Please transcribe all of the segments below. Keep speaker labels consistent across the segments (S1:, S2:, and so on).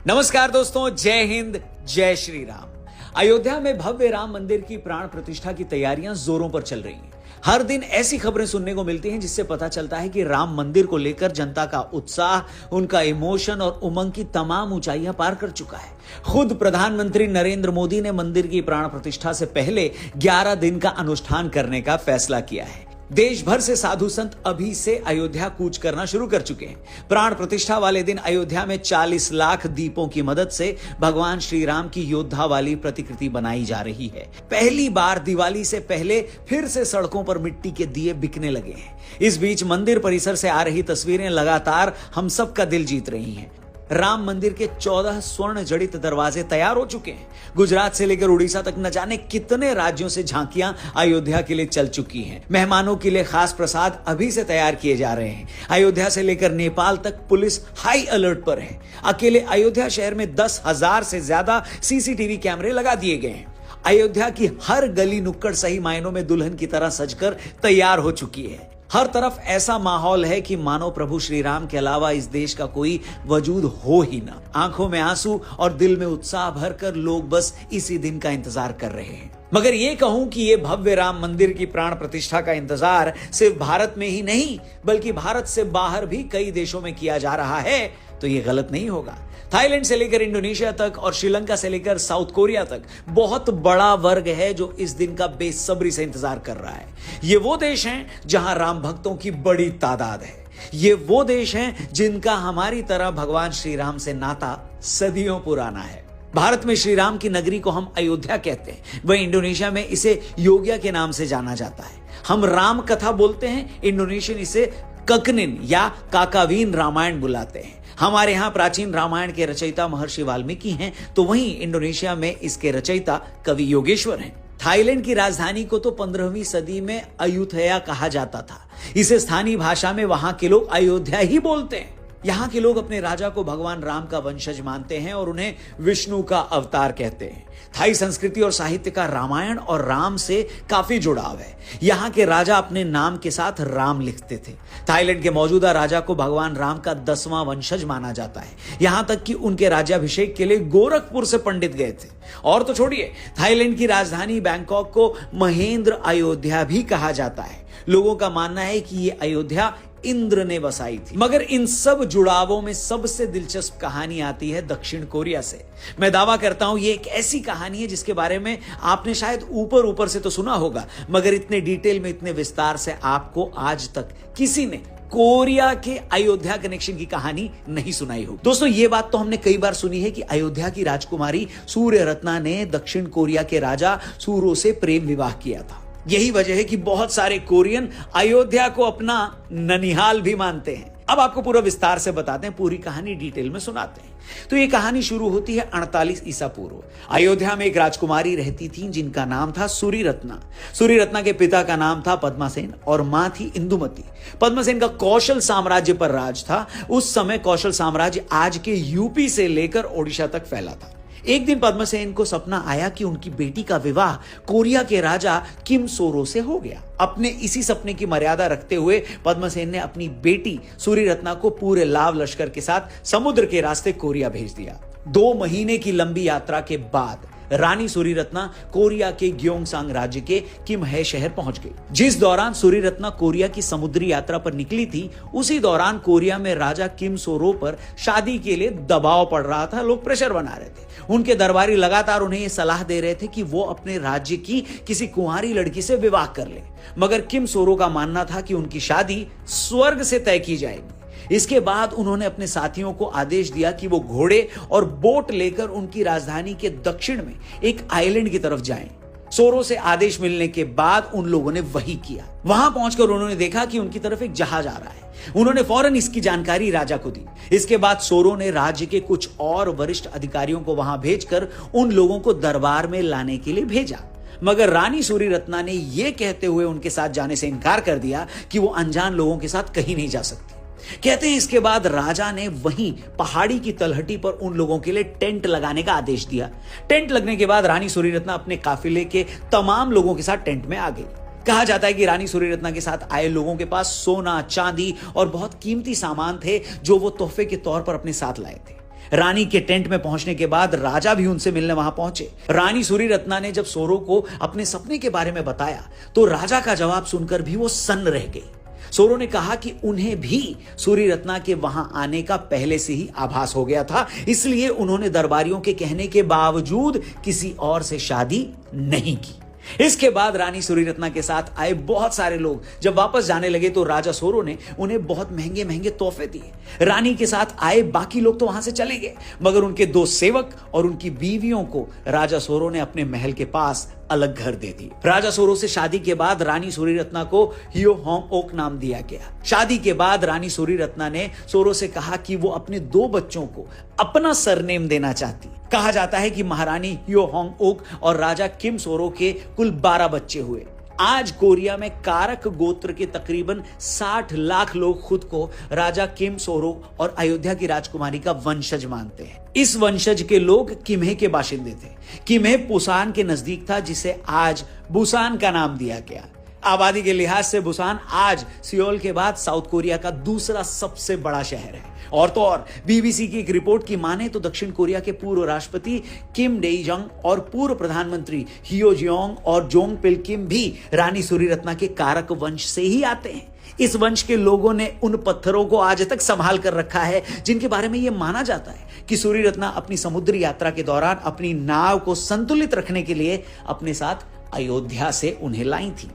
S1: नमस्कार दोस्तों, जय हिंद, जय श्री राम। अयोध्या में भव्य राम मंदिर की प्राण प्रतिष्ठा की तैयारियां जोरों पर चल रही हैं। हर दिन ऐसी खबरें सुनने को मिलती हैं जिससे पता चलता है कि राम मंदिर को लेकर जनता का उत्साह, उनका इमोशन और उमंग की तमाम ऊंचाइयां पार कर चुका है। खुद प्रधानमंत्री नरेंद्र मोदी ने मंदिर की प्राण प्रतिष्ठा से पहले 11 दिन का अनुष्ठान करने का फैसला किया है। देश भर से साधु संत अभी से अयोध्या कूच करना शुरू कर चुके हैं। प्राण प्रतिष्ठा वाले दिन अयोध्या में 40 लाख दीपों की मदद से भगवान श्री राम की योद्धा वाली प्रतिकृति बनाई जा रही है। पहली बार दिवाली से पहले फिर से सड़कों पर मिट्टी के दिए बिकने लगे हैं। इस बीच मंदिर परिसर से आ रही तस्वीरें लगातार हम सबका दिल जीत रही हैं। राम मंदिर के 14 स्वर्ण जड़ित दरवाजे तैयार हो चुके हैं। गुजरात से लेकर उड़ीसा तक न जाने कितने राज्यों से झांकियां अयोध्या के लिए चल चुकी हैं। मेहमानों के लिए खास प्रसाद अभी से तैयार किए जा रहे हैं। अयोध्या से लेकर नेपाल तक पुलिस हाई अलर्ट पर है। अकेले अयोध्या शहर में 10,000 से ज्यादा सीसीटीवी कैमरे लगा दिए गए हैं। अयोध्या की हर गली नुक्कड़ सही मायनों में दुल्हन की तरह सजकर तैयार हो चुकी है। हर तरफ ऐसा माहौल है कि मानो प्रभु श्री राम के अलावा इस देश का कोई वजूद हो ही ना। आंखों में आंसू और दिल में उत्साह भरकर लोग बस इसी दिन का इंतजार कर रहे हैं। मगर ये कहूं कि ये भव्य राम मंदिर की प्राण प्रतिष्ठा का इंतजार सिर्फ भारत में ही नहीं बल्कि भारत से बाहर भी कई देशों में किया जा रहा है तो ये गलत नहीं होगा। थाईलैंड से लेकर इंडोनेशिया तक और श्रीलंका से लेकर साउथ कोरिया तक बहुत बड़ा वर्ग है जो इस दिन का बेसब्री से इंतजार कर रहा है। ये वो देश हैं जहां राम भक्तों की बड़ी तादाद है। ये वो देश हैं जिनका हमारी तरह भगवान श्री राम से नाता सदियों पुराना है। भारत में श्री राम की नगरी को हम अयोध्या कहते हैं, वहीं इंडोनेशिया में इसे योग्या के नाम से जाना जाता है। हम राम कथा बोलते हैं, इंडोनेशियन इसे ककनिन या काकावीन रामायण बुलाते हैं। हमारे यहां प्राचीन रामायण के रचयिता महर्षि वाल्मीकि हैं, तो वहीं इंडोनेशिया में इसके रचयिता कवि योगेश्वर हैं। थाईलैंड की राजधानी को तो 15वीं सदी में अयुथया कहा जाता था। इसे स्थानीय भाषा में वहां के लोग अयोध्या ही बोलते हैं। यहाँ के लोग अपने राजा को भगवान राम का वंशज मानते हैं और उन्हें विष्णु का अवतार कहते हैं। थाई संस्कृति और साहित्य का रामायण और राम से काफी जुड़ाव है। यहाँ के राजा अपने नाम के साथ राम लिखते थे। थाईलैंड के मौजूदा राजा को भगवान राम का 10वां वंशज माना जाता है। यहाँ तक कि उनके राज्याभिषेक के लिए गोरखपुर से पंडित गए थे। और तो छोड़िए, थाईलैंड की राजधानी बैंकॉक को महेंद्र अयोध्या भी कहा जाता है। लोगों का मानना है कि ये अयोध्या इंद्र ने बसाई थी। मगर इन सब जुड़ावों में सबसे दिलचस्प कहानी आती है दक्षिण कोरिया से। मैं दावा करता हूं ये एक ऐसी कहानी है जिसके बारे में आपने शायद ऊपर ऊपर से तो सुना होगा, मगर इतने डिटेल में, इतने विस्तार से आपको आज तक किसी ने कोरिया के अयोध्या कनेक्शन की कहानी नहीं सुनाई हो। दोस्तों, ये बात तो हमने कई बार सुनी है कि अयोध्या की राजकुमारी सूर्य रत्ना ने दक्षिण कोरिया के राजा सूरो से प्रेम विवाह किया था। यही वजह है कि बहुत सारे कोरियन अयोध्या को अपना ननिहाल भी मानते हैं। अब आपको पूरा विस्तार से बताते हैं, पूरी कहानी डिटेल में सुनाते हैं। तो ये कहानी शुरू होती है 48 ईसा पूर्व। अयोध्या में एक राजकुमारी रहती थी जिनका नाम था सूरी रत्ना। सूरी रत्ना के पिता का नाम था पद्मासेन और मां थी इंदुमती। पद्मासेन का कौशल साम्राज्य पर राज था। उस समय कौशल साम्राज्य आज के यूपी से लेकर ओडिशा तक फैला था। एक दिन पद्मसेन को सपना आया कि उनकी बेटी का विवाह कोरिया के राजा किम सोरो से हो गया। अपने इसी सपने की मर्यादा रखते हुए पद्मसेन ने अपनी बेटी सूरी रत्ना को पूरे लाव लश्कर के साथ समुद्र के रास्ते कोरिया भेज दिया। 2 महीने की लंबी यात्रा के बाद रानी सूरी रत्ना कोरिया के ग्योंगसांग राज्य के किमहे शहर पहुंच गई। जिस दौरान सूरी रत्ना कोरिया की समुद्री यात्रा पर निकली थी, उसी दौरान कोरिया में राजा किम सोरो पर शादी के लिए दबाव पड़ रहा था। लोग प्रेशर बना रहे थे। उनके दरबारी लगातार उन्हें यह सलाह दे रहे थे कि वो अपने राज्य की किसी कुंवारी लड़की से विवाह कर ले, मगर किम सोरो का मानना था कि उनकी शादी स्वर्ग से तय की जाएगी। इसके बाद उन्होंने अपने साथियों को आदेश दिया कि वो घोड़े और बोट लेकर उनकी राजधानी के दक्षिण में एक आइलैंड की तरफ जाएं। सोरो से आदेश मिलने के बाद उन लोगों ने वही किया। वहां पहुंचकर उन्होंने देखा कि उनकी तरफ एक जहाज आ रहा है। उन्होंने फौरन इसकी जानकारी राजा को दी। इसके बाद सोरो ने राज्य के कुछ और वरिष्ठ अधिकारियों को वहां भेजकर उन लोगों को दरबार में लाने के लिए भेजा, मगर रानी सूरी रत्ना ने यह कहते हुए उनके साथ जाने से इनकार कर दिया कि वो अनजान लोगों के साथ कहीं नहीं जा सकती। कहते हैं इसके बाद राजा ने वहीं पहाड़ी की तलहटी पर उन लोगों के लिए टेंट लगाने का आदेश दिया। टेंट लगने के बाद रानी सूरी रत्ना अपने काफिले के तमाम लोगों के साथ टेंट में आ गई। कहा जाता है कि रानी सूरी रत्ना के साथ आए लोगों के पास सोना, चांदी और बहुत कीमती सामान थे जो वो तोहफे के तौर पर अपने साथ लाए थे। रानी के टेंट में पहुंचने के बाद राजा भी उनसे मिलने वहां पहुंचे। रानी सूरीरत्ना ने जब सोरो को अपने सपने के बारे में बताया तो राजा का जवाब सुनकर भी वो सन्न रह गई। सोरो ने कहा कि उन्हें भी सूरीरत्ना के वहां आने का पहले से ही आभास हो गया था, इसलिए उन्होंने दरबारियों के कहने के बावजूद किसी और से शादी नहीं की। इसके बाद रानी सूरीरत्ना के साथ आए बहुत सारे लोग जब वापस जाने लगे तो राजा सोरो ने उन्हें बहुत महंगे महंगे तोहफे दिए। रानी के साथ आए बाकी लोग तो वहां से चले गए, मगर उनके 2 सेवक और उनकी बीवियों को राजा सोरो ने अपने महल के पास अलग घर दे दिए। राजा सोरो से शादी के बाद रानी सूरीरत्ना को हियो होंग ओक नाम दिया गया। शादी के बाद रानी सूरीरत्ना ने सोरो से कहा कि वो अपने 2 बच्चों को अपना सरनेम देना चाहती। कहा जाता है कि महारानी हियो होंग ओक और राजा किम सोरो के कुल 12 बच्चे हुए। आज कोरिया में कारक गोत्र के तकरीबन 60 लाख लोग खुद को राजा किम सोरो और अयोध्या की राजकुमारी का वंशज मानते हैं। इस वंशज के लोग किम्हे के बाशिंदे थे। किम्हे पुसान के नजदीक था, जिसे आज बुसान का नाम दिया गया। आबादी के लिहाज से बुसान आज सियोल के बाद साउथ कोरिया का दूसरा सबसे बड़ा शहर है। और तो और बीबीसी की एक रिपोर्ट की माने तो दक्षिण कोरिया के पूर्व राष्ट्रपति किम डेई जंग और पूर्व प्रधानमंत्री हियो जियोंग और जोंग पिल किम भी रानी सूरीरत्ना के कारक वंश से ही आते हैं। इस वंश के लोगों ने उन पत्थरों को आज तक संभाल कर रखा है जिनके बारे में यह माना जाता है कि सूरीरत्ना अपनी समुद्री यात्रा के दौरान अपनी नाव को संतुलित रखने के लिए अपने साथ अयोध्या से उन्हें लाई थी।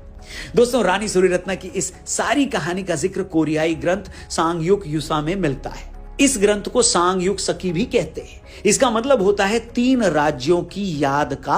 S1: दोस्तों, रानी सूरीरत्ना की इस सारी कहानी का जिक्र कोरियाई ग्रंथ सांगयुक युसा में मिलता है। इस ग्रंथ को सांगयुक सकी भी कहते हैं। इसका मतलब होता है 3 राज्यों की याद का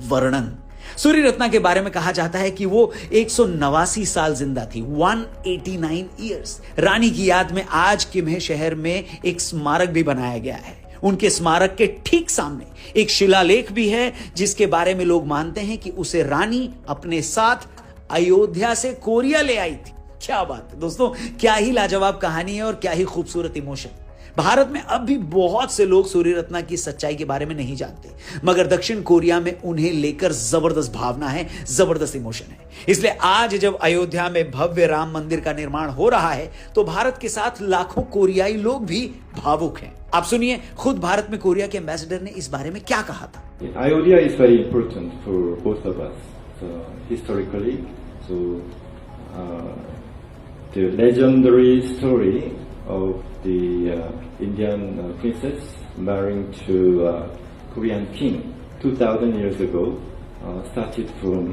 S1: वर्णन। सूरीरत्ना के बारे में कहा जाता है कि वो 189 साल जिंदा थी, 189 ईयर्स। रानी की याद में आज किम्हे शहर में एक स्मारक भी बनाया गया है। उनके स्मारक के ठीक सामने एक शिलालेख भी है जिसके बारे में लोग मानते हैं कि उसे रानी अपने साथ अयोध्या से कोरिया ले आई थी। क्या बात है दोस्तों, क्या ही लाजवाब कहानी है और क्या ही खूबसूरत इमोशन। भारत में अब भी बहुत से लोग सूरीरत्ना की सच्चाई के बारे में नहीं जानते, मगर दक्षिण कोरिया में उन्हें लेकर जबरदस्त भावना है, जबरदस्त इमोशन है। इसलिए आज जब अयोध्या में भव्य राम मंदिर का निर्माण हो रहा है तो भारत के साथ लाखों कोरियाई लोग भी भावुक हैं। आप सुनिए खुद भारत में कोरिया के एम्बेसडर ने इस बारे में क्या कहा था।
S2: Ayodhya is very important for both of us historically, so the legendary story of the Indian princess marrying to Korean king 2000 years ago started from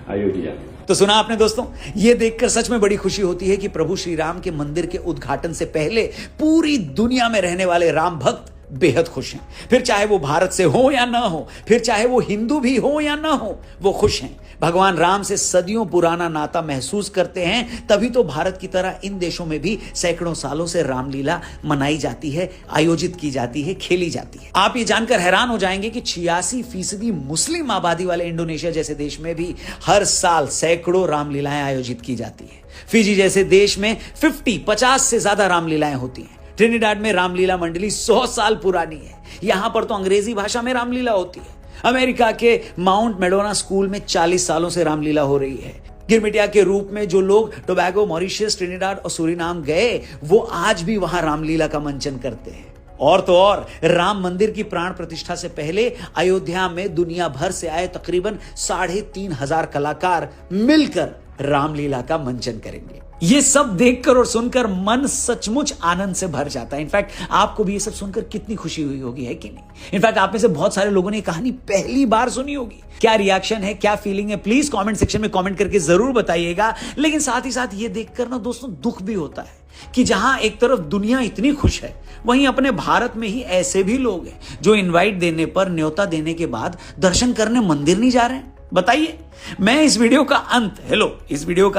S2: Ayodhya.
S1: तो सुना आपने दोस्तों, यह देखकर सच में बड़ी खुशी होती है कि प्रभु श्री राम के मंदिर के उद्घाटन से पहले पूरी दुनिया में रहने वाले राम भक्त बेहद खुश हैं। फिर चाहे वो भारत से हो या ना हो, फिर चाहे वो हिंदू भी हो या ना हो, वो खुश हैं। भगवान राम से सदियों पुराना नाता महसूस करते हैं, तभी तो भारत की तरह इन देशों में भी सैकड़ों सालों से रामलीला मनाई जाती है, आयोजित की जाती है, खेली जाती है। आप ये जानकर हैरान हो जाएंगे कि 86% मुस्लिम आबादी वाले इंडोनेशिया जैसे देश में भी हर साल सैकड़ों रामलीलाएं आयोजित की जाती है। फिजी जैसे देश में 50 से ज्यादा रामलीलाएं होती हैं। ट्रिनिडाड में रामलीला मंडली 100 साल पुरानी है। यहां पर तो अंग्रेजी भाषा में रामलीला होती है। अमेरिका के माउंट मेडोना स्कूल में 40 सालों से रामलीला हो रही है। गिरमिटिया के रूप में जो लोग टोबैगो, मॉरिशस, ट्रिनिडाड और सूरीनाम गए, वो आज भी वहां रामलीला का मंचन करते हैं। और तो और राम मंदिर की प्राण प्रतिष्ठा से पहले अयोध्या में दुनिया भर से आए तकरीबन 3,500 कलाकार मिलकर रामलीला का मंचन करेंगे। ये सब देखकर और सुनकर मन सचमुच आनंद से भर जाता है। इनफैक्ट आपको भी ये सब सुनकर कितनी खुशी हुई होगी, है कि नहीं? इनफैक्ट आप में से बहुत सारे लोगों ने ये कहानी पहली बार सुनी होगी। क्या रिएक्शन है, क्या फीलिंग है, प्लीज कमेंट सेक्शन में कमेंट करके जरूर बताइएगा। लेकिन साथ ही साथ ये देखकर ना दोस्तों दुख भी होता है कि जहां एक तरफ दुनिया इतनी खुश है, वहीं अपने भारत में ही ऐसे भी लोग हैं जो इनवाइट देने पर, न्योता देने के बाद दर्शन करने मंदिर नहीं जा रहे हैं। बताइए, मैं इस वीडियो का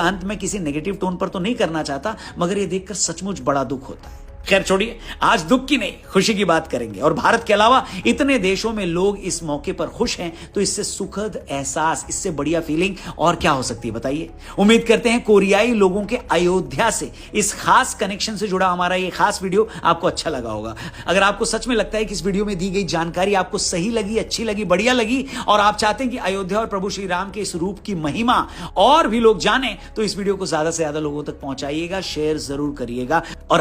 S1: अंत मैं किसी नेगेटिव टोन पर तो नहीं करना चाहता, मगर ये देखकर सचमुच बड़ा दुख होता है। खैर छोड़िए, आज दुख की नहीं खुशी की बात करेंगे। और भारत के अलावा इतने देशों में लोग इस मौके पर खुश हैं, तो इससे सुखद एहसास, इससे बढ़िया फीलिंग और क्या हो सकती है बताइए। उम्मीद करते हैं कोरियाई लोगों के अयोध्या से इस खास कनेक्शन से जुड़ा हमारा ये खास वीडियो आपको अच्छा लगा होगा। अगर आपको सच में लगता है कि इस वीडियो में दी गई जानकारी आपको सही लगी, अच्छी लगी, बढ़िया लगी, और आप चाहते हैं कि अयोध्या और प्रभु श्री राम के इस रूप की महिमा और भी लोग जाने, तो इस वीडियो को ज्यादा से ज्यादा लोगों तक पहुंचाइएगा, शेयर जरूर करिएगा। और